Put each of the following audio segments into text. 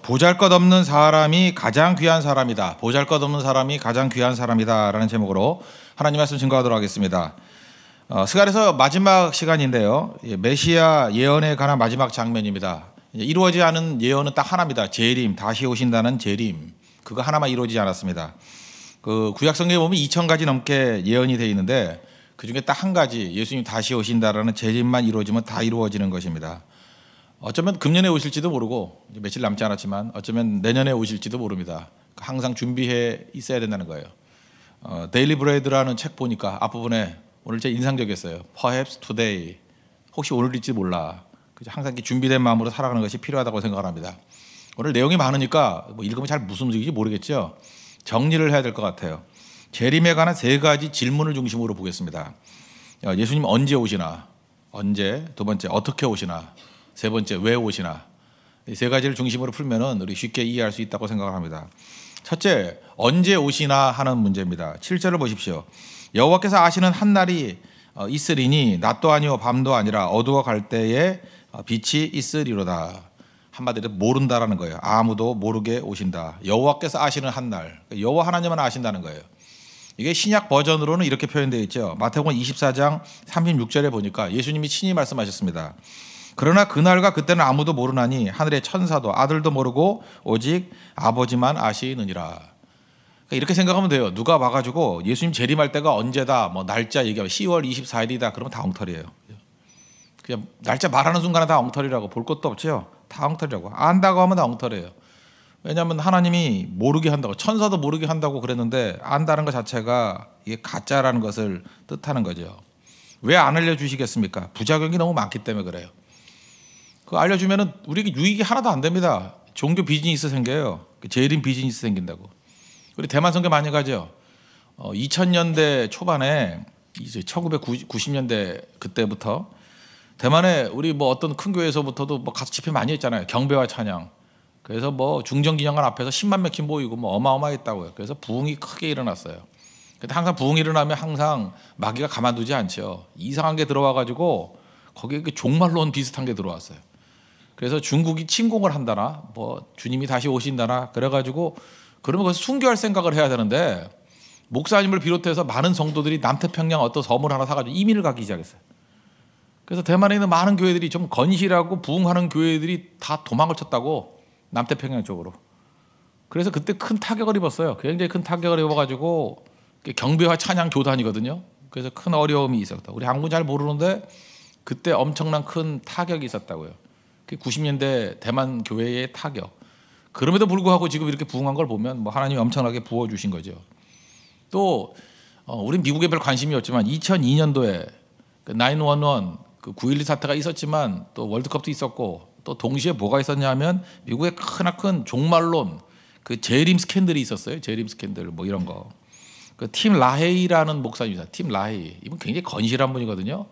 보잘것없는 사람이 가장 귀한 사람이다. 보잘것없는 사람이 가장 귀한 사람이다라는 제목으로 하나님 말씀 증거하도록 하겠습니다. 스갈에서 마지막 시간인데요. 메시아 예언에 관한 마지막 장면입니다. 이루어지지 않은 예언은 딱 하나입니다. 재림, 다시 오신다는 재림. 그거 하나만 이루어지지 않았습니다. 그 구약성경에 보면 2000가지 넘게 예언이 되어 있는데 그중에 딱 한 가지, 예수님 다시 오신다라는 재림만 이루어지면 다 이루어지는 것입니다. 어쩌면 금년에 오실지도 모르고 며칠 남지 않았지만 어쩌면 내년에 오실지도 모릅니다. 항상 준비해 있어야 된다는 거예요. 데일리 브레드라는 책 보니까 앞부분에 오늘 제 인상적이었어요. Perhaps today, 혹시 오늘일지 몰라. 항상 준비된 마음으로 살아가는 것이 필요하다고 생각합니다. 오늘 내용이 많으니까 읽으면 잘 무슨 얘기인지 모르겠죠. 정리를 해야 될 것 같아요. 재림에 관한 세 가지 질문을 중심으로 보겠습니다. 예수님 언제 오시나? 언제? 두 번째 어떻게 오시나? 세 번째 왜 오시나? 이 세 가지를 중심으로 풀면은 우리 쉽게 이해할 수 있다고 생각을 합니다. 첫째, 언제 오시나 하는 문제입니다. 7절을 보십시오. 여호와께서 아시는 한 날이 있으리니 낮도 아니요 밤도 아니라 어두워 갈 때에 빛이 있으리로다. 한마디로 모른다라는 거예요. 아무도 모르게 오신다. 여호와께서 아시는 한 날. 여호와 하나님만 아신다는 거예요. 이게 신약 버전으로는 이렇게 표현되어 있죠. 마태복음 24장 36절에 보니까 예수님이 친히 말씀하셨습니다. 그러나 그날과 그때는 아무도 모르나니 하늘의 천사도 아들도 모르고 오직 아버지만 아시느니라. 그러니까 이렇게 생각하면 돼요. 누가 와가지고 예수님 재림할 때가 언제다, 뭐 날짜 얘기하면 10월 24일이다. 그러면 다 엉터리예요. 그냥 날짜 말하는 순간에 다 엉터리라고. 볼 것도 없죠. 다 엉터리라고. 안다고 하면 다 엉터리예요. 왜냐하면 하나님이 모르게 한다고, 천사도 모르게 한다고 그랬는데 안다는 것 자체가 이게 가짜라는 것을 뜻하는 거죠. 왜 안 알려주시겠습니까? 부작용이 너무 많기 때문에 그래요. 그거 알려주면은 우리에게 유익이 하나도 안 됩니다. 종교 비즈니스 생겨요. 재림 비즈니스 생긴다고. 우리 대만 선교 많이 가죠. 2000년대 초반에 이제 1990년대 그때부터 대만에 우리 뭐 어떤 큰 교회에서부터도 뭐 가서 집회 많이 했잖아요. 경배와 찬양. 그래서 뭐 중정기념관 앞에서 10만 명씩 모이고 뭐 어마어마했다고요. 그래서 부흥이 크게 일어났어요. 근데 항상 부흥이 일어나면 항상 마귀가 가만두지 않죠. 이상한 게 들어와가지고 거기에 종말론 비슷한 게 들어왔어요. 그래서 중국이 침공을 한다나 뭐 주님이 다시 오신다나 그래가지고 그러면 거기서 순교할 생각을 해야 되는데 목사님을 비롯해서 많은 성도들이 남태평양 어떤 섬을 하나 사가지고 이민을 가기 시작했어요. 그래서 대만에 있는 많은 교회들이 좀 건실하고 부흥하는 교회들이 다 도망을 쳤다고 남태평양 쪽으로. 그래서 그때 큰 타격을 입었어요. 굉장히 큰 타격을 입어가지고 경배와 찬양 교단이거든요. 그래서 큰 어려움이 있었다. 우리 한국은 잘 모르는데 그때 엄청난 큰 타격이 있었다고요. 90년대 대만 교회의 타격. 그럼에도 불구하고 지금 이렇게 부흥한 걸 보면 뭐 하나님이 엄청나게 부어주신 거죠. 또 우린 미국에 별 관심이 없지만 2002년도에 911 그 9.12 사태가 있었지만 또 월드컵도 있었고 또 동시에 뭐가 있었냐면 미국의 크나큰 종말론 그 재림 스캔들이 있었어요. 재림 스캔들 뭐 이런 거. 그 팀 라헤이라는 목사입니다. 팀 라헤이. 이분 굉장히 건실한 분이거든요.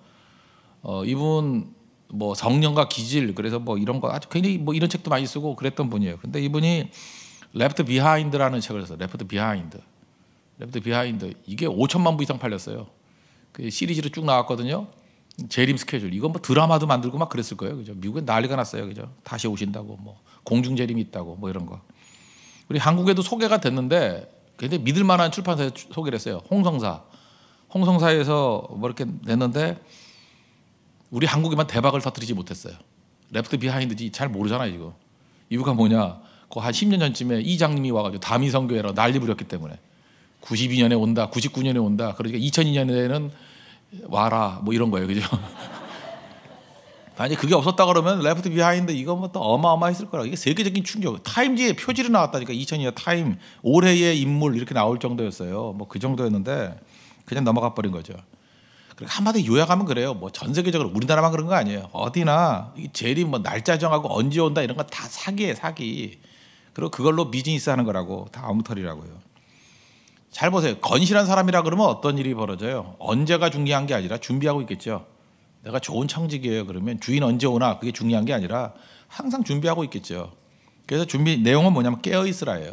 이분 뭐 성령과 기질 그래서 뭐 이런 거 아주 굉장히 뭐 이런 책도 많이 쓰고 그랬던 분이에요. 근데 이분이 레프트 비하인드라는 책을 써서 레프트 비하인드 이게 5천만 부 이상 팔렸어요. 그 시리즈로 쭉 나왔거든요. 재림 스케줄 이건 뭐 드라마도 만들고 막 그랬을 거예요. 그죠? 미국엔 난리가 났어요. 그죠? 다시 오신다고 뭐 공중 재림이 있다고 뭐 이런 거. 우리 한국에도 소개가 됐는데 굉장히 믿을 만한 출판사에 소개를 했어요. 홍성사에서 뭐 이렇게 냈는데 우리 한국에만 대박을 터뜨리지 못했어요. 레프트 비하인드지 잘 모르잖아요 지금. 이유가 뭐냐? 그 한 10년 전쯤에 이장님이 와가지고 다미 선교회로 난리 부렸기 때문에 92년에 온다, 99년에 온다. 그러니까 2002년에는 와라 뭐 이런 거예요, 그죠? 만약 그게 없었다 그러면 레프트 비하인드 이거 뭐 또 어마어마했을 거라. 이게 세계적인 충격. 타임지에 표지로 나왔다니까 2002년 타임 올해의 인물 이렇게 나올 정도였어요. 뭐 그 정도였는데 그냥 넘어가 버린 거죠. 한마디 요약하면 그래요. 뭐 전 세계적으로 우리나라만 그런 거 아니에요. 어디나 재림 뭐 날짜 정하고 언제 온다 이런 거 다 사기예요, 사기. 그리고 그걸로 비즈니스 하는 거라고 다 엉터리라고요. 잘 보세요. 건실한 사람이라 그러면 어떤 일이 벌어져요? 언제가 중요한 게 아니라 준비하고 있겠죠. 내가 좋은 청직이에요. 그러면 주인 언제 오나 그게 중요한 게 아니라 항상 준비하고 있겠죠. 그래서 준비 내용은 뭐냐면 깨어 있으라예요.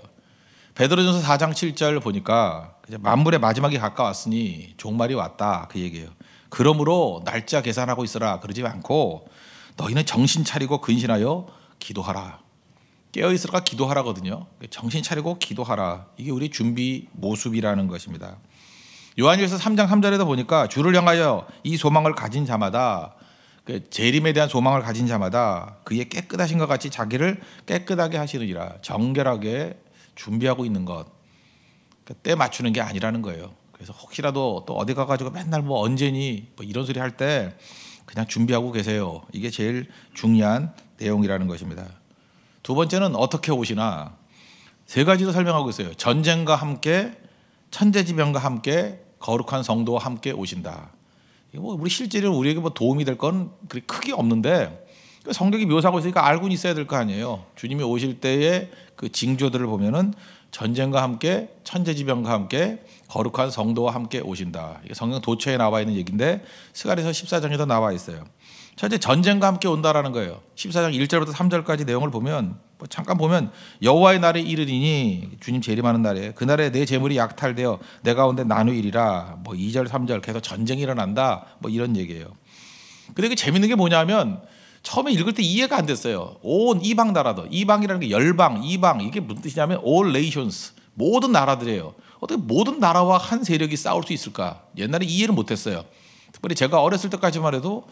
베드로전서 4장 7절 보니까 만물의 마지막이 가까웠으니 종말이 왔다 그 얘기예요. 그러므로 날짜 계산하고 있으라 그러지 않고 너희는 정신 차리고 근신하여 기도하라. 깨어있으라 기도하라거든요. 정신 차리고 기도하라. 이게 우리 준비 모습이라는 것입니다. 요한일서 3장 3절에도 보니까 주를 향하여 이 소망을 가진 자마다, 재림에 대한 소망을 가진 자마다 그의 깨끗하신 것 같이 자기를 깨끗하게 하시느니라. 정결하게 준비하고 있는 것, 때 맞추는 게 아니라는 거예요. 그래서 혹시라도 또 어디 가가지고 맨날 뭐 언제니 뭐 이런 소리 할 때 그냥 준비하고 계세요. 이게 제일 중요한 내용이라는 것입니다. 두 번째는 어떻게 오시나, 세 가지로 설명하고 있어요. 전쟁과 함께, 천재지변과 함께, 거룩한 성도와 함께 오신다. 뭐 우리 실제로 우리에게 뭐 도움이 될 건 그렇게 크게 없는데 성경이 묘사하고 있으니까 알고는 있어야 될 거 아니에요. 주님이 오실 때의 그 징조들을 보면은 전쟁과 함께, 천재지변과 함께, 거룩한 성도와 함께 오신다. 이게 성경 도처에 나와 있는 얘기인데 스가랴서 14장에도 나와 있어요. 첫째, 전쟁과 함께 온다라는 거예요. 14장 1절부터 3절까지 내용을 보면, 잠깐 보면 여호와의 날에 이르리니, 주님 재림하는 날에, 그날에 내 재물이 약탈되어 내 가운데 나누이리라. 뭐 2절 3절 계속 전쟁이 일어난다, 뭐 이런 얘기예요. 근데 이게 재밌는 게 뭐냐면 처음에 읽을 때 이해가 안 됐어요. 온 이방 나라들, 이방이라는 게 열방, 이방, 이게 무슨 뜻이냐면 all nations, 모든 나라들이에요. 어떻게 모든 나라와 한 세력이 싸울 수 있을까? 옛날에 이해를 못했어요. 특별히 제가 어렸을 때까지만 해도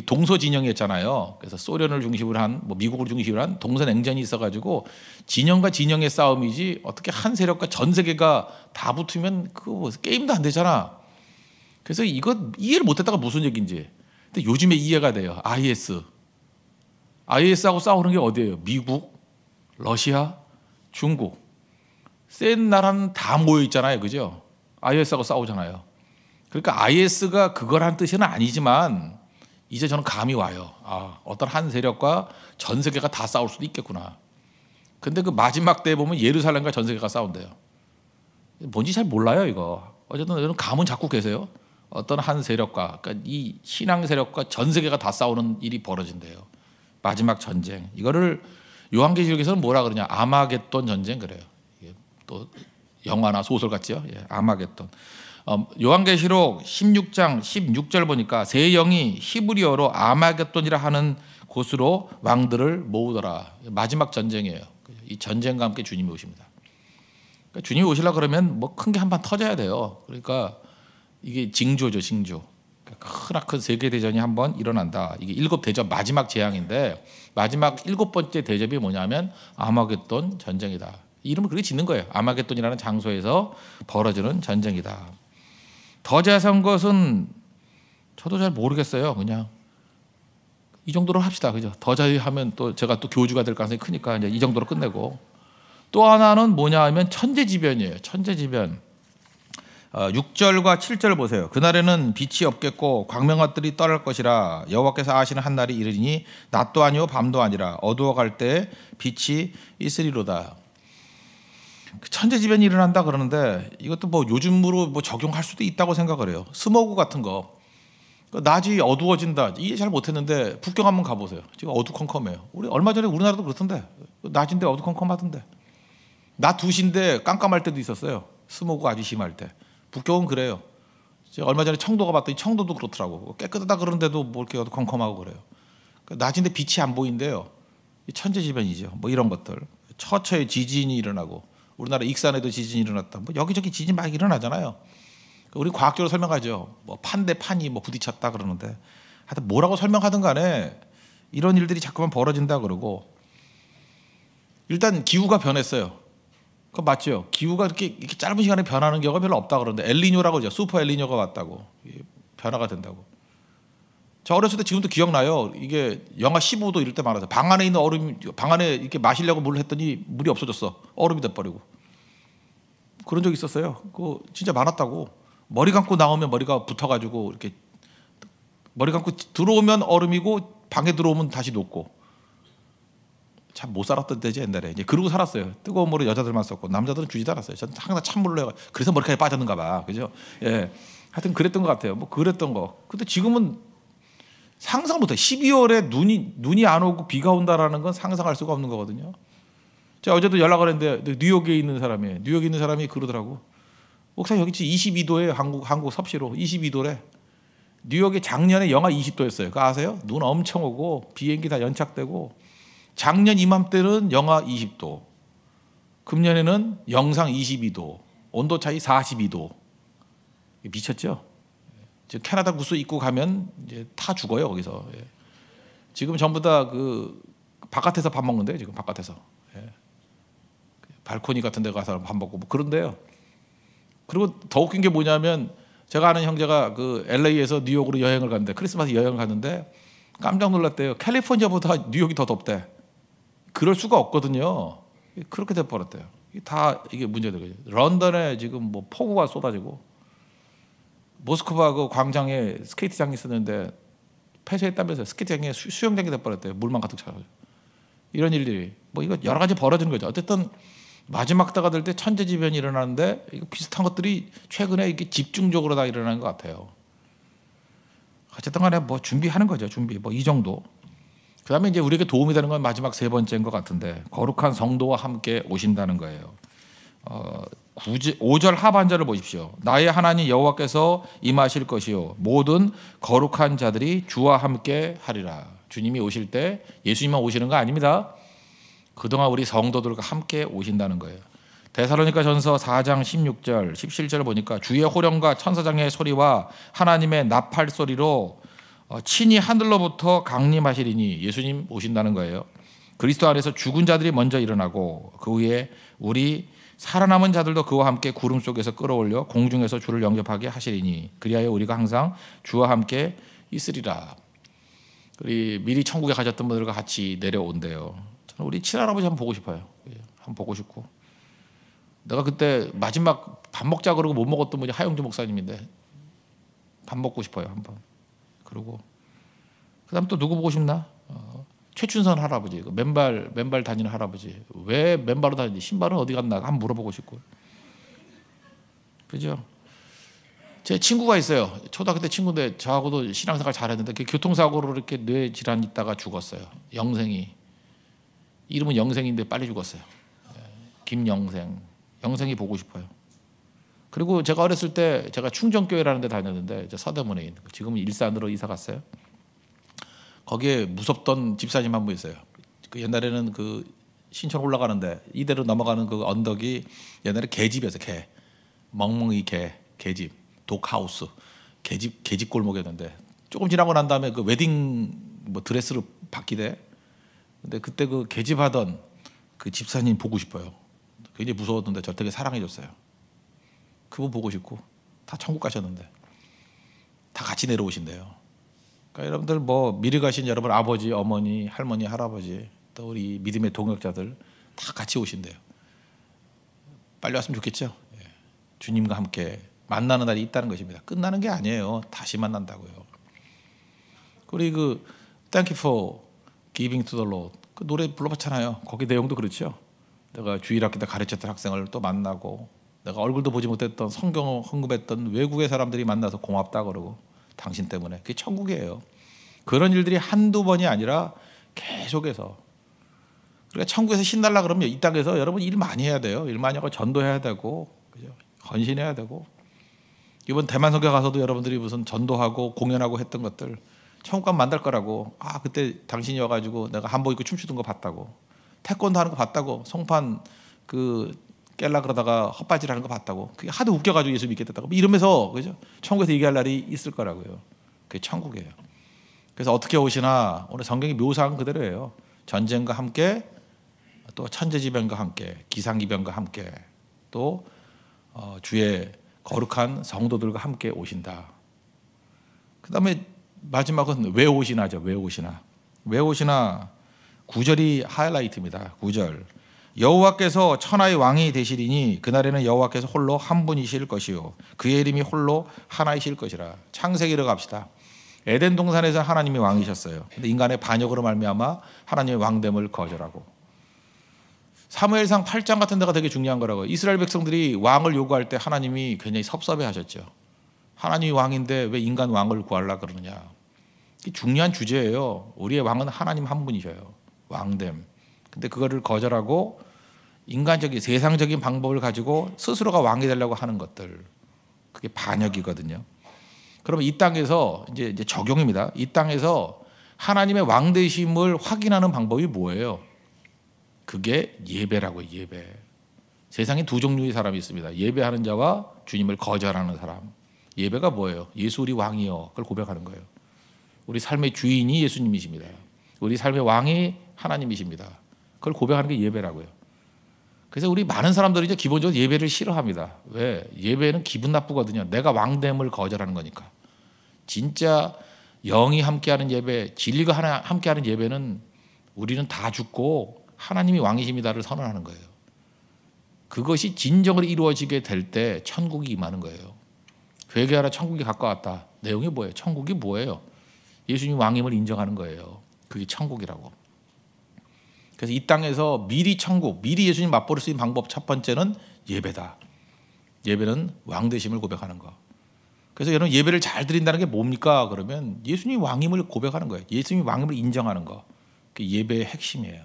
동서진영이었잖아요. 그래서 소련을 중심으로 한, 뭐 미국을 중심으로 한 동서냉전이 있어가지고 진영과 진영의 싸움이지 어떻게 한 세력과 전 세계가 다 붙으면 그거 게임도 안 되잖아. 그래서 이거 이해를 못했다가 무슨 얘기인지. 근데 요즘에 이해가 돼요. IS하고 싸우는 게 어디예요? 미국, 러시아, 중국. 센 나라는 다 모여 있잖아요, 그죠? IS하고 싸우잖아요. 그러니까 IS가 그거란 뜻은 아니지만 이제 저는 감이 와요. 어떤 한 세력과 전 세계가 다 싸울 수도 있겠구나. 근데 그 마지막 때에 보면 예루살렘과 전 세계가 싸운대요. 뭔지 잘 몰라요, 이거. 어쨌든 여러분 감은 잡고 계세요. 어떤 한 세력과, 그러니까 이 신앙 세력과 전 세계가 다 싸우는 일이 벌어진대요. 마지막 전쟁. 이거를 요한계시록에서는 뭐라 그러냐? 아마겟돈 전쟁 그래요. 이게 또 영화나 소설 같죠? 예, 아마겟돈. 요한계시록 16장 16절 보니까 새 영이 히브리어로 아마겟돈이라 하는 곳으로 왕들을 모으더라. 마지막 전쟁이에요. 이 전쟁과 함께 주님이 오십니다. 그러니까 주님이 오시려고 그러면 뭐 큰 게 한 번 터져야 돼요. 그러니까 이게 징조죠, 징조. 크나큰 세계 대전이 한번 일어난다. 이게 7대접 마지막 재앙인데 마지막 7번째 대접이 뭐냐면 아마겟돈 전쟁이다. 이름을 그렇게 짓는 거예요. 아마겟돈이라는 장소에서 벌어지는 전쟁이다. 더 자세한 것은 저도 잘 모르겠어요. 그냥 이 정도로 합시다. 그죠? 더 자세하면 또 제가 또 교주가 될 가능성이 크니까 이제 이 정도로 끝내고, 또 하나는 뭐냐 하면 천재지변이에요. 천재지변. 6절과 7절 보세요. 그날에는 빛이 없겠고 광명한 뜰이 떠날 것이라 여호와께서 아시는 한 날이 이르니 낮도 아니요 밤도 아니라 어두워갈 때 빛이 있으리로다. 천재지변이 일어난다 그러는데 이것도 뭐 요즘으로 뭐 적용할 수도 있다고 생각을 해요. 스모그 같은 거, 낮이 어두워진다. 이해 잘 못했는데 북경 한번 가보세요. 지금 어두컴컴해요. 우리 얼마 전에 우리나라도 그렇던데 낮인데 어두컴컴하던데, 낮 2시인데 깜깜할 때도 있었어요. 스모그 아주 심할 때. 북경은 그래요. 제가 얼마 전에 청도 가봤더니 청도도 그렇더라고. 깨끗하다 그러는데도 뭐 이렇게 어두컴컴하고 그래요. 낮인데 빛이 안 보인대요. 천재지변이죠. 뭐 이런 것들. 처처에 지진이 일어나고, 우리나라 익산에도 지진이 일어났다. 뭐 여기저기 지진 막 일어나잖아요. 우리 과학적으로 설명하죠. 뭐 판 대 판이 뭐 부딪혔다 그러는데, 하여튼 뭐라고 설명하든 간에 이런 일들이 자꾸만 벌어진다 그러고, 일단 기후가 변했어요. 그거 맞죠? 기후가 이렇게 짧은 시간에 변하는 경우가 별로 없다 그러는데, 엘니뇨라고 하죠. 슈퍼 엘니뇨가 왔다고, 변화가 된다고. 저 어렸을 때 지금도 기억나요. 이게 영하 15도 이럴 때 많았어요. 방 안에 있는 얼음, 방 안에 이렇게 마시려고 물을 했더니 물이 없어졌어. 얼음이 돼버리고. 그런 적 있었어요. 그거 진짜 많았다고. 머리 감고 나오면 머리가 붙어가지고 이렇게, 머리 감고 들어오면 얼음이고 방에 들어오면 다시 녹고. 참 못 살았던 때지 옛날에. 이제 그러고 살았어요. 뜨거운 물을 여자들만 썼고 남자들은 주지도 않았어요. 저는 항상 찬물로 해가, 그래서 머리카락이 빠졌는가 봐. 그죠? 예. 하여튼 그랬던 것 같아요. 뭐 그랬던 거. 근데 지금은 상상 못해. 12월에 눈이 안 오고 비가 온다라는 건 상상할 수가 없는 거거든요. 제가 어제도 연락을 했는데 뉴욕에 있는 사람이 그러더라고. 목사님 여기 22도예요. 한국 섭씨로 22도래. 뉴욕이 작년에 영하 20도였어요. 그거 아세요? 눈 엄청 오고 비행기 다 연착되고 작년 이맘때는 영하 20도, 금년에는 영상 22도, 온도 차이 42도. 미쳤죠? 지금 캐나다 구스 입고 가면 이제 타 죽어요 거기서. 예. 지금 전부 다 그 바깥에서 밥 먹는데요. 지금 바깥에서. 예. 발코니 같은 데 가서 밥 먹고 뭐 그런데요. 그리고 더 웃긴 게 뭐냐면 제가 아는 형제가 그 LA에서 뉴욕으로 여행을 갔는데 크리스마스 여행을 갔는데 깜짝 놀랐대요. 캘리포니아보다 뉴욕이 더 덥대. 그럴 수가 없거든요. 그렇게 돼 버렸대요. 다 이게 문제되거든요. 런던에 지금 뭐 폭우가 쏟아지고 모스크바 그 광장에 스케이트장이 있었는데 폐쇄했다면서 스케이트장에 수영장이 돼 버렸대요. 물만 가득 차가지고. 이런 일들이 뭐 이거 여러 가지 벌어지는 거죠. 어쨌든 마지막 때가 될 때 천재지변이 일어나는데 이거 비슷한 것들이 최근에 이게 집중적으로 다 일어나는 것 같아요. 어쨌든 간에 뭐 준비하는 거죠. 준비 뭐 이 정도. 그다음에 이제 우리에게 도움이 되는 건 마지막 세 번째인 것 같은데 거룩한 성도와 함께 오신다는 거예요. 5절 하반절을 보십시오. 나의 하나님 여호와께서 임하실 것이요 모든 거룩한 자들이 주와 함께 하리라. 주님이 오실 때 예수님만 오시는 거 아닙니다. 그동안 우리 성도들과 함께 오신다는 거예요. 데살로니가전서 4장 16절 17절 보니까 주의 호령과 천사장의 소리와 하나님의 나팔 소리로 친히 하늘로부터 강림하시리니 예수님 오신다는 거예요. 그리스도 안에서 죽은 자들이 먼저 일어나고 그 후에 우리 살아남은 자들도 그와 함께 구름 속에서 끌어올려 공중에서 주를 영접하게 하시리니 그리하여 우리가 항상 주와 함께 있으리라. 우리 미리 천국에 가셨던 분들과 같이 내려온대요. 저는 우리 친할아버지 한번 보고 싶어요. 한번 보고 싶고 내가 그때 마지막 밥 먹자 그러고 못 먹었던 분이 하영주 목사님인데 밥 먹고 싶어요 한번. 그리고 그다음 또 누구 보고 싶나? 최춘선 할아버지, 그 맨발 다니는 할아버지. 왜 맨발로 다니지? 신발은 어디 갔나? 한번 물어보고 싶고. 그죠? 제 친구가 있어요. 초등학교 때 친구인데 저하고도 신앙생활 잘했는데 그 교통사고로 이렇게 뇌 질환 있다가 죽었어요. 영생이. 이름은 영생인데 빨리 죽었어요. 김영생. 영생이 보고 싶어요. 그리고 제가 어렸을 때 제가 충정교회라는 데 다녔는데 서대문에 있는 지금은 일산으로 이사 갔어요. 거기에 무섭던 집사님 한 분 있어요. 그 옛날에는 그 신촌 올라가는데 이대로 넘어가는 그 언덕이 옛날에 개집이었어요. 개, 멍멍이 개집, 독하우스, 개집 골목이었는데 조금 지나고 난 다음에 그 웨딩 뭐 드레스로 바뀌대. 근데 그때 그 개집하던 그 집사님 보고 싶어요. 굉장히 무서웠는데 저 되게 사랑해줬어요. 그분 보고 싶고 다 천국 가셨는데 다 같이 내려오신대요. 그러니까 여러분들 뭐 미리 가신 여러분 아버지, 어머니, 할머니, 할아버지 또 우리 믿음의 동역자들 다 같이 오신대요. 빨리 왔으면 좋겠죠. 예. 주님과 함께 만나는 날이 있다는 것입니다. 끝나는 게 아니에요. 다시 만난다고요. 우리 그 Thank you for giving to the Lord 그 노래 불러봤잖아요. 거기 내용도 그렇죠. 내가 주일학교 때 가르쳤던 학생을 또 만나고 내가 얼굴도 보지 못했던 성경을 헌금했던 외국의 사람들이 만나서 고맙다 그러고 당신 때문에 그게 천국이에요. 그런 일들이 한두 번이 아니라 계속해서. 그러니까 천국에서 신날라 그러면 이 땅에서 여러분 일 많이 해야 돼요. 일 많이 하고 전도해야 되고 그죠? 헌신해야 되고. 이번 대만 선교 가서도 여러분들이 무슨 전도하고 공연하고 했던 것들 천국 가면 만날 거라고. 아 그때 당신이 와가지고 내가 한복 입고 춤추던 거 봤다고. 태권도 하는 거 봤다고. 송판 그 깰라 그러다가 헛바지를 하는 거 봤다고. 그게 하도 웃겨가지고 예수 믿게 됐다고. 이러면서 그죠? 천국에서 얘기할 날이 있을 거라고요. 그게 천국이에요. 그래서 어떻게 오시나 오늘 성경이 묘사한 그대로예요. 전쟁과 함께 또 천재지변과 함께 기상기변과 함께 또 주의 거룩한 성도들과 함께 오신다. 그 다음에 마지막은 왜 오시나죠. 왜 오시나. 왜 오시나 9절이 하이라이트입니다. 9절. 여호와께서 천하의 왕이 되시리니 그날에는 여호와께서 홀로 한 분이실 것이요 그의 이름이 홀로 하나이실 것이라. 창세기로 갑시다. 에덴 동산에서 하나님이 왕이셨어요. 근데 인간의 반역으로 말미암아 하나님의 왕됨을 거절하고. 사무엘상 8장 같은 데가 되게 중요한 거라고요. 이스라엘 백성들이 왕을 요구할 때 하나님이 굉장히 섭섭해하셨죠. 하나님이 왕인데 왜 인간 왕을 구하려고 그러느냐. 이게 중요한 주제예요. 우리의 왕은 하나님 한 분이셔요. 왕됨. 근데 그거를 거절하고 인간적인 세상적인 방법을 가지고 스스로가 왕이 되려고 하는 것들. 그게 반역이거든요. 그러면 이 땅에서 이제 적용입니다. 이 땅에서 하나님의 왕 되심을 확인하는 방법이 뭐예요? 그게 예배라고요. 예배. 세상에 두 종류의 사람이 있습니다. 예배하는 자와 주님을 거절하는 사람. 예배가 뭐예요? 예수 우리 왕이요. 그걸 고백하는 거예요. 우리 삶의 주인이 예수님이십니다. 우리 삶의 왕이 하나님이십니다. 그걸 고백하는 게 예배라고요. 그래서 우리 많은 사람들이 이제 기본적으로 예배를 싫어합니다. 왜? 예배는 기분 나쁘거든요. 내가 왕됨을 거절하는 거니까. 진짜 영이 함께하는 예배, 진리가 함께하는 예배는 우리는 다 죽고 하나님이 왕이십니다를 선언하는 거예요. 그것이 진정으로 이루어지게 될 때 천국이 임하는 거예요. 회개하라 천국이 가까웠다. 내용이 뭐예요? 천국이 뭐예요? 예수님 왕임을 인정하는 거예요. 그게 천국이라고. 그래서 이 땅에서 미리 천국, 미리 예수님 맛보를 수 있는 방법 첫 번째는 예배다. 예배는 왕 되심을 고백하는 거. 그래서 여러분 예배를 잘 드린다는 게 뭡니까? 그러면 예수님 왕임을 고백하는 거예요. 예수님 왕임을 인정하는 거. 그게 예배의 핵심이에요.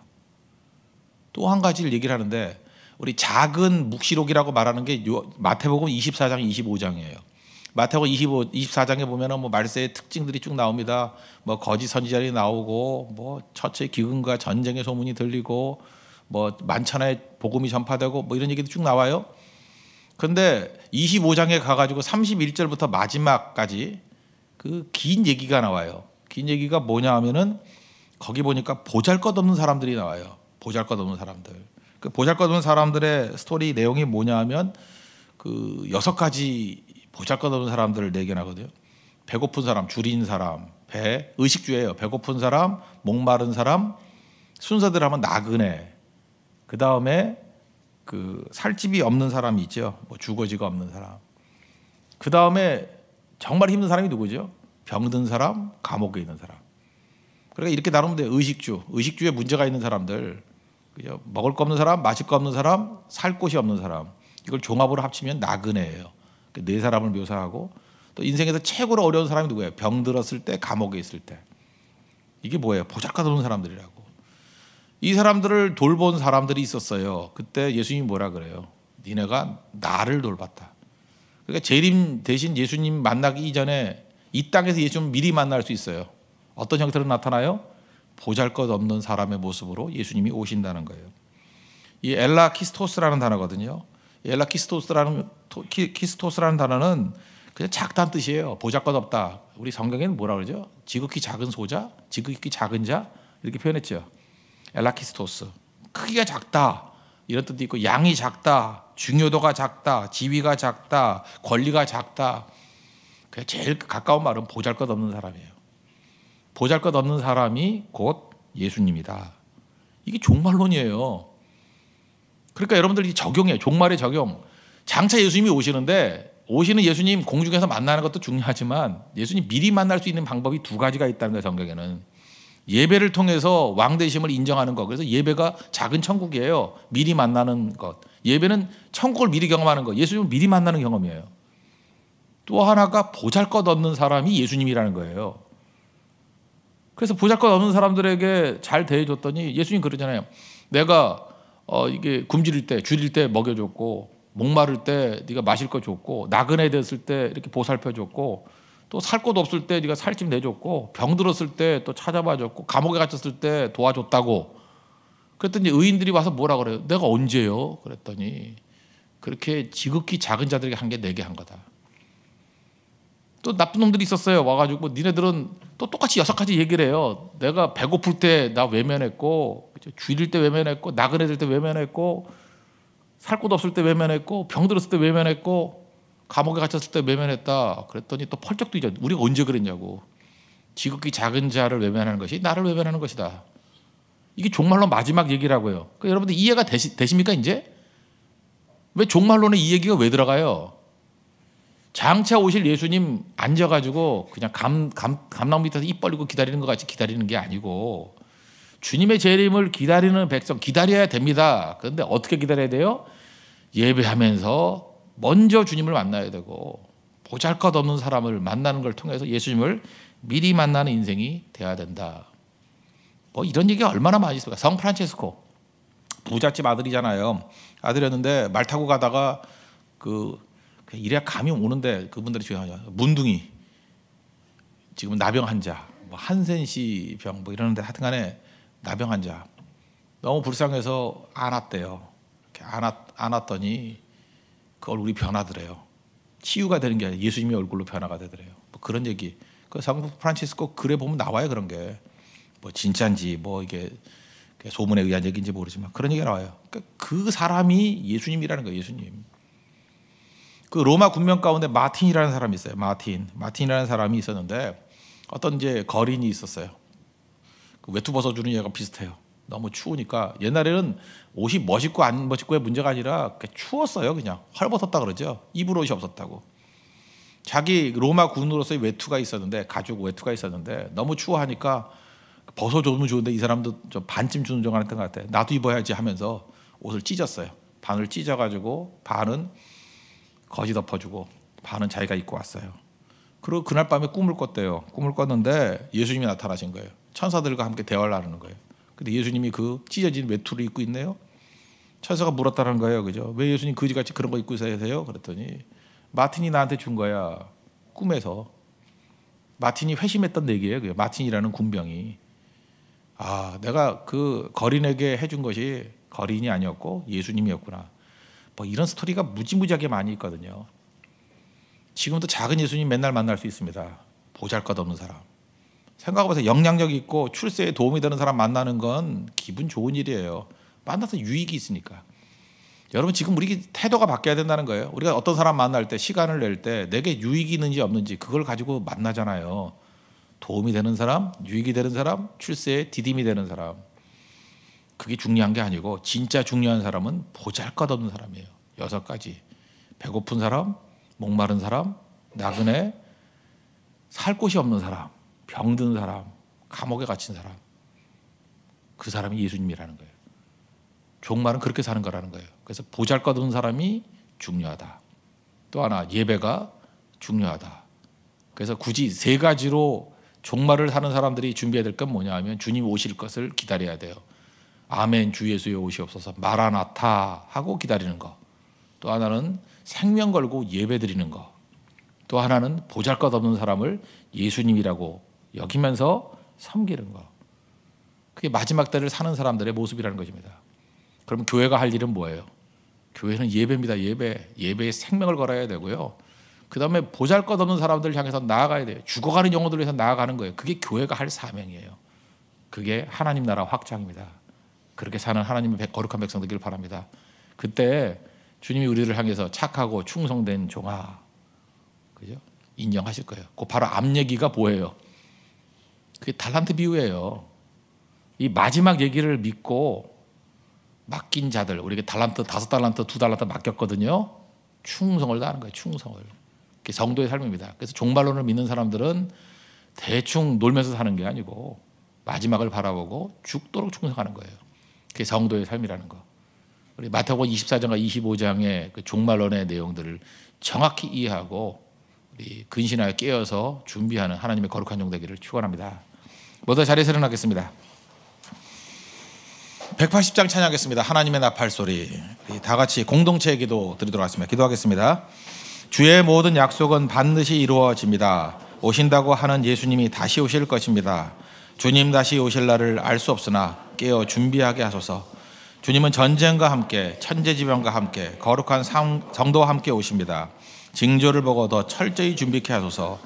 또 한 가지를 얘기를 하는데 우리 작은 묵시록이라고 말하는 게 마태복음 24장, 25장이에요. 마태복음 24장에 보면은 뭐 말세의 특징들이 쭉 나옵니다. 뭐 거짓 선지자들이 나오고 뭐 처처의 기근과 전쟁의 소문이 들리고 뭐 만천하에 복음이 전파되고 뭐 이런 얘기도 쭉 나와요. 그런데 25장에 가가지고 31절부터 마지막까지 그 긴 얘기가 나와요. 긴 얘기가 뭐냐 하면은 거기 보니까 보잘것없는 사람들이 나와요. 보잘것없는 사람들. 그 보잘것없는 사람들의 스토리 내용이 뭐냐 하면 그 6가지 보잘것없는 사람들을 내견하거든요. 배고픈 사람, 줄인 사람, 의식주예요. 배고픈 사람, 목마른 사람, 순서대로 하면 나그네. 그 다음에 그 살집이 없는 사람이 있죠. 뭐 주거지가 없는 사람. 그 다음에 정말 힘든 사람이 누구죠? 병든 사람, 감옥에 있는 사람. 그러니까 이렇게 나누면 돼요. 의식주에 문제가 있는 사람들. 그죠? 먹을 거 없는 사람, 마실 거 없는 사람, 살 곳이 없는 사람. 이걸 종합으로 합치면 나그네예요. 네 사람을 묘사하고 또 인생에서 최고로 어려운 사람이 누구예요? 병들었을 때, 감옥에 있을 때. 이게 뭐예요? 보잘것없는 사람들이라고. 이 사람들을 돌본 사람들이 있었어요. 그때 예수님이 뭐라 그래요? 니네가 나를 돌봤다. 그러니까 재림 대신 예수님 만나기 이전에 이 땅에서 예수님 미리 만날 수 있어요. 어떤 형태로 나타나요? 보잘것없는 사람의 모습으로 예수님이 오신다는 거예요. 이 엘라키스토스라는 단어거든요. 엘라키스토스라는 단어는 그냥 작다는 뜻이에요. 보잘것없다. 우리 성경에는 뭐라 그러죠? 지극히 작은 소자, 지극히 작은 자 이렇게 표현했죠. 엘라키스토스. 크기가 작다 이런 뜻도 있고 양이 작다, 중요도가 작다, 지위가 작다, 권리가 작다. 그 제일 가까운 말은 보잘것없는 사람이에요. 보잘것없는 사람이 곧 예수님이다. 이게 종말론이에요. 그러니까 여러분들이 적용해요. 종말의 적용. 장차 예수님이 오시는 예수님 공중에서 만나는 것도 중요하지만 예수님 미리 만날 수 있는 방법이 2가지가 있다는 거예요. 성경에는. 예배를 통해서 왕 되심을 인정하는 것. 그래서 예배가 작은 천국이에요. 미리 만나는 것. 예배는 천국을 미리 경험하는 것. 예수님을 미리 만나는 경험이에요. 또 하나가 보잘것없는 사람이 예수님이라는 거예요. 그래서 보잘것없는 사람들에게 잘 대해줬더니 예수님 그러잖아요. 내가 이게 굶주릴 때, 줄일 때 먹여줬고, 목마를 때 네가 마실 거 줬고, 나그네 됐을 때 이렇게 보살펴줬고, 또 살 곳 없을 때 네가 살집 내줬고, 병들었을 때 또 찾아봐줬고, 감옥에 갇혔을 때 도와줬다고. 그랬더니 의인들이 와서 뭐라 그래요? 내가 언제요? 그랬더니 그렇게 지극히 작은 자들에게 한 게 내게 한 거다. 또 나쁜 놈들이 있었어요. 와가지고 니네들은 또 똑같이 6가지 얘기를 해요. 내가 배고플 때 나 외면했고, 줄일 때 외면했고, 나그네 될 때 외면했고, 살 곳 없을 때 외면했고, 병들었을 때 외면했고, 감옥에 갇혔을 때 외면했다. 그랬더니 또 펄쩍 뛰죠. 우리가 언제 그랬냐고. 지극히 작은 자를 외면하는 것이 나를 외면하는 것이다. 이게 종말론 마지막 얘기라고요. 그러니까 여러분들 이해가 되십니까 이제? 왜 종말론에 이 얘기가 왜 들어가요? 장차 오실 예수님 앉아가지고 그냥 감나무 밑에서 입 벌리고 기다리는 것 같이 기다리는 게 아니고 주님의 재림을 기다리는 백성 기다려야 됩니다. 그런데 어떻게 기다려야 돼요? 예배하면서 먼저 주님을 만나야 되고 보잘것없는 사람을 만나는 걸 통해서 예수님을 미리 만나는 인생이 돼야 된다. 뭐 이런 얘기가 얼마나 많이 있습니까? 성 프란체스코 부잣집 아들이잖아요. 아들이었는데 말 타고 가다가 이래야 감이 오는데 그분들이 중요하죠. 문둥이 지금 나병 환자 뭐 한센시 병 뭐 이러는데 하여튼간에 나병 환자 너무 불쌍해서 안았대요. 이렇게 안았더니 그 얼굴이 변하더래요. 치유가 되는 게 아니라 예수님의 얼굴로 변화가 되더래요. 뭐 그런 얘기. 그 성부 프란치스코 글에 보면 나와요. 그런 게 뭐 진짜인지 뭐 이게 소문에 의한 얘기인지 모르지만 그런 얘기가 나와요. 그러니까 그 사람이 예수님이라는 거예요. 예수님. 그 로마 군명 가운데 마틴이라는 사람이 있어요. 마틴이라는 사람이 있었는데 어떤 이제 거린이 있었어요. 그 외투 벗어주는 얘가 비슷해요. 너무 추우니까 옛날에는 옷이 멋있고 안 멋있고의 문제가 아니라 추웠어요. 그냥 헐벗었다 그러죠. 입을 옷이 없었다고. 자기 로마 군으로서의 외투가 있었는데 가죽 외투가 있었는데 너무 추워하니까 벗어줘도 좋은데 이 사람도 좀 반쯤 준종했던 것 같아요. 나도 입어야지 하면서 옷을 찢었어요. 반을 찢어가지고 반은 거지 덮어주고 반은 자기가 입고 왔어요. 그리고 그날 밤에 꿈을 꿨대요. 꿈을 꿨는데 예수님이 나타나신 거예요. 천사들과 함께 대화를 나누는 거예요. 근데 예수님이 그 찢어진 외투를 입고 있네요. 천사가 물었다는 거예요. 그죠? 왜 예수님 거지같이 그런 거 입고 있어야 그랬더니 마틴이 나한테 준 거야. 꿈에서. 마틴이 회심했던 얘기예요. 마틴이라는 군병이. 아, 내가 그 거린에게 해준 것이 거린이 아니었고 예수님이었구나. 뭐 이런 스토리가 무지무지하게 많이 있거든요. 지금도 작은 예수님 맨날 만날 수 있습니다. 보잘것없는 사람. 생각해보세요. 영향력 있고 출세에 도움이 되는 사람 만나는 건 기분 좋은 일이에요. 만나서 유익이 있으니까. 여러분 지금 우리 태도가 바뀌어야 된다는 거예요. 우리가 어떤 사람 만날 때 시간을 낼 때 내게 유익이 있는지 없는지 그걸 가지고 만나잖아요. 도움이 되는 사람, 유익이 되는 사람, 출세에 디딤이 되는 사람. 그게 중요한 게 아니고 진짜 중요한 사람은 보잘것없는 사람이에요. 6가지. 배고픈 사람, 목마른 사람, 나그네, 살 곳이 없는 사람, 병든 사람, 감옥에 갇힌 사람. 그 사람이 예수님이라는 거예요. 종말은 그렇게 사는 거라는 거예요. 그래서 보잘것없는 사람이 중요하다. 또 하나 예배가 중요하다. 그래서 굳이 3가지로 종말을 사는 사람들이 준비해야 될 건 뭐냐 하면 주님 오실 것을 기다려야 돼요. 아멘 주 예수의 오시옵소서 마라나타 하고 기다리는 거. 또 하나는 생명 걸고 예배 드리는 거. 또 하나는 보잘것없는 사람을 예수님이라고 여기면서 섬기는 거. 그게 마지막 때를 사는 사람들의 모습이라는 것입니다. 그럼 교회가 할 일은 뭐예요? 교회는 예배입니다. 예배에 생명을 걸어야 되고요. 그 다음에 보잘것없는 사람들을 향해서 나아가야 돼요. 죽어가는 영혼들을 위해서 나아가는 거예요. 그게 교회가 할 사명이에요. 그게 하나님 나라 확장입니다. 그렇게 사는 하나님의 거룩한 백성 되기를 바랍니다. 그때 주님이 우리를 향해서 착하고 충성된 종아, 그죠? 인정하실 거예요. 그 바로 앞 얘기가 뭐예요? 그게 달란트 비유예요. 이 마지막 얘기를 믿고 맡긴 자들, 우리에게 달란트, 5달란트, 2달란트 맡겼거든요. 충성을 다하는 거예요. 충성을. 그게 성도의 삶입니다. 그래서 종말론을 믿는 사람들은 대충 놀면서 사는 게 아니고 마지막을 바라보고 죽도록 충성하는 거예요. 그게 성도의 삶이라는 거. 우리 마태복음 24장과 25장의 그 종말론의 내용들을 정확히 이해하고 우리 근신하여 깨어서 준비하는 하나님의 거룩한 종 되기를 축원합니다. 모두 자리에서 일어나겠습니다. 180장 찬양하겠습니다. 하나님의 나팔 소리. 다 같이 공동체 기도 드리도록 하겠습니다. 기도하겠습니다. 주의 모든 약속은 반드시 이루어집니다. 오신다고 하는 예수님이 다시 오실 것입니다. 주님 다시 오실 날을 알 수 없으나 깨어 준비하게 하소서. 주님은 전쟁과 함께 천재지변과 함께 거룩한 성도와 함께 오십니다. 징조를 보고 더 철저히 준비케 하소서.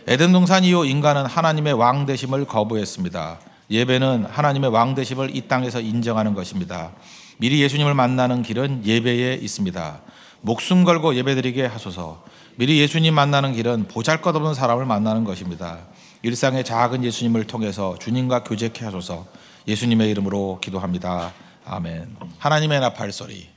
에덴 동산 이후 인간은 하나님의 왕 되심을 거부했습니다. 예배는 하나님의 왕 되심을 이 땅에서 인정하는 것입니다. 미리 예수님을 만나는 길은 예배에 있습니다. 목숨 걸고 예배드리게 하소서. 미리 예수님 만나는 길은 보잘것없는 사람을 만나는 것입니다. 일상의 작은 예수님을 통해서 주님과 교제케 하소서. 예수님의 이름으로 기도합니다. 아멘. 하나님의 나팔 소리.